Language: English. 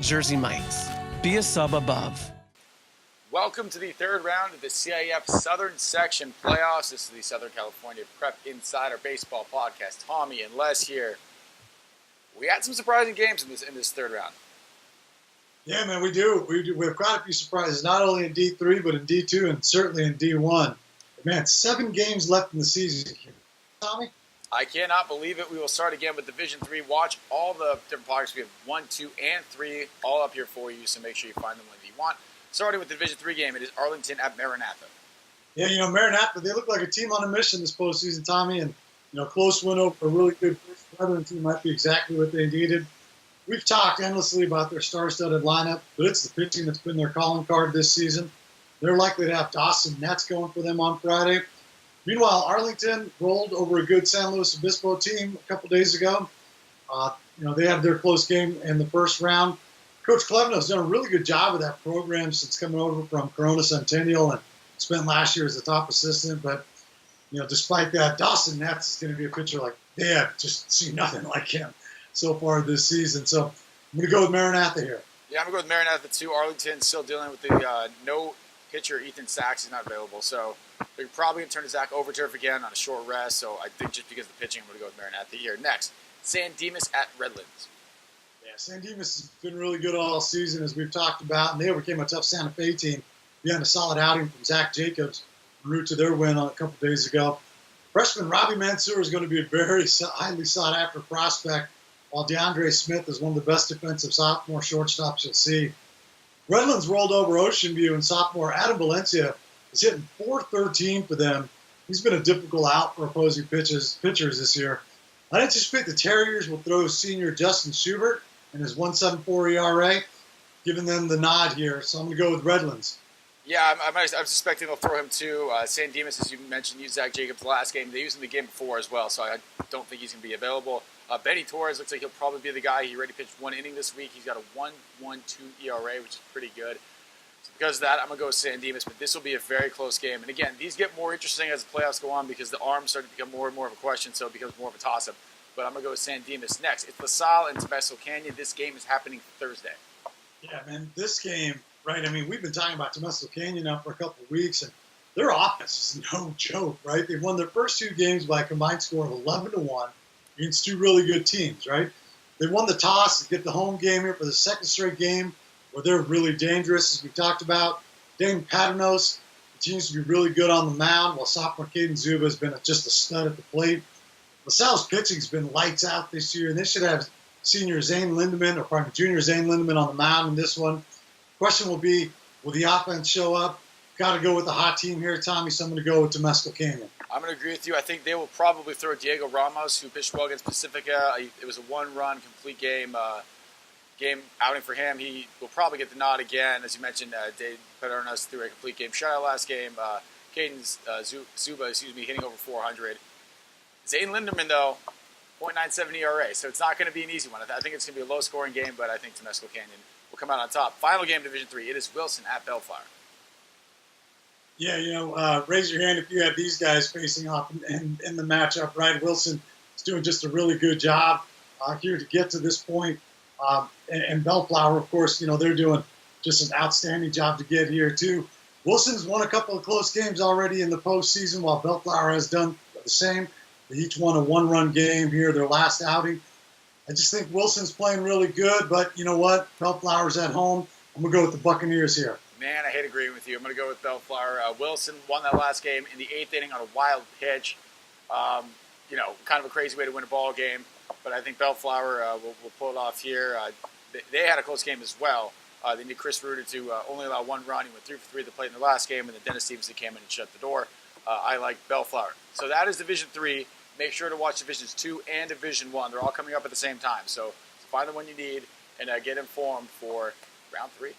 Jersey Mike's. Be a sub above. Welcome to the third round of the CIF Southern Section Playoffs. This is the Southern California Prep Insider Baseball Podcast. Tommy and Les here. We had some surprising games in this third round. Yeah, man, we do. We have quite a few surprises, not only in D3, but in D2 and certainly in D1. But man, 7 games left in the season. Tommy? I cannot believe it. We will start again with Division 3. Watch all the different podcasts. We have 1, 2, and 3 all up here for you, so make sure you find them when you want. Starting with the Division 3 game, it is Arlington at Maranatha. Yeah, Maranatha, they look like a team on a mission this postseason, Tommy, and, close win over a really good Redlands team might be exactly what they needed. We've talked endlessly about their star-studded lineup, but it's the pitching that's been their calling card this season. They're likely to have Dawson Nets going for them on Friday. Meanwhile, Arlington rolled over a good San Luis Obispo team a couple days ago. They had their close game in the first round. Coach Clevenau's done a really good job with that program since coming over from Corona Centennial and spent last year as a top assistant. But, despite that, Dawson Nets is going to be a pitcher like they have just seen nothing like him so far this season. So I'm going to go with Maranatha here. Yeah, I'm going to go with Maranatha too. Arlington still dealing with the no pitcher. Ethan Sachs is not available. So they're probably going to turn to Zach Overturf again on a short rest. So I think just because of the pitching, I'm going to go with Maranatha here. Next, San Dimas at Redlands. Yeah, San Dimas has been really good all season, as we've talked about, and they overcame a tough Santa Fe team behind a solid outing from Zach Jacobs en route to their win a couple days ago. Freshman Robbie Mansour is going to be a very highly sought-after prospect, while DeAndre Smith is one of the best defensive sophomore shortstops you'll see. Redlands rolled over Ocean View, and sophomore Adam Valencia is hitting .413 for them. He's been a difficult out for opposing pitchers this year. I anticipate the Terriers will throw senior Justin Schubert and his 1.74 ERA, giving them the nod here. So I'm going to go with Redlands. Yeah, I'm suspecting they'll throw him too. San Dimas, as you mentioned, used Zach Jacobs last game. They used him the game before as well, so I don't think he's going to be available. Benny Torres looks like he'll probably be the guy. He already pitched 1 inning this week. He's got a 1.12 ERA, which is pretty good. So because of that, I'm going to go with San Dimas, but this will be a very close game. And again, these get more interesting as the playoffs go on because the arms start to become more and more of a question, so it becomes more of a toss-up. But I'm going to go with San Dimas next. It's LaSalle and Temescal Canyon. This game is happening Thursday. Yeah, man, this game, right? I mean, we've been talking about Temescal Canyon now for a couple of weeks, and their offense is no joke, right? They've won their first 2 games by a combined score of 11-1 against 2 really good teams, right? They won the toss to get the home game here for the second straight game where they're really dangerous, as we talked about. Dane Paternos continues to be really good on the mound, while sophomore Caden Zuba has been just a stud at the plate. LaSalle's pitching has been lights out this year, and they should have senior Zane Lindeman, or probably junior Zane Lindeman on the mound in this one. Question will be, will the offense show up? Got to go with the hot team here, Tommy, so I'm going to go with Temescal Canyon. I'm going to agree with you. I think they will probably throw Diego Ramos, who pitched well against Pacifica. It was a 1-run complete game outing for him. He will probably get the nod again. As you mentioned, Dave Paternos threw a complete game shutout last game. Caden Zuba, hitting over 400. Zane Lindeman, though, .97 ERA, so it's not going to be an easy one. I think it's going to be a low-scoring game, but I think Temescal Canyon will come out on top. Final game, Division 3, it is Wilson at Bellflower. Yeah, raise your hand if you have these guys facing off in the matchup, right? Wilson is doing just a really good job here to get to this point. And Bellflower, of course, they're doing just an outstanding job to get here, too. Wilson's won a couple of close games already in the postseason, while Bellflower has done the same. They each won a 1-run game here, their last outing. I just think Wilson's playing really good, but you know what? Bellflower's at home. I'm going to go with the Buccaneers here. Man, I hate agreeing with you. I'm going to go with Bellflower. Wilson won that last game in the 8th inning on a wild pitch. Kind of a crazy way to win a ball game, but I think Bellflower will pull it off here. They had a close game as well. They need Chris Ruder to only allow 1 run. He went 3 for 3 at the plate in the last game, and then Dennis Stevenson came in and shut the door. I like Bellflower. So that is Division 3. Make sure to watch Divisions 2 and Division 1. They're all coming up at the same time. So find the one you need and get informed for round 3.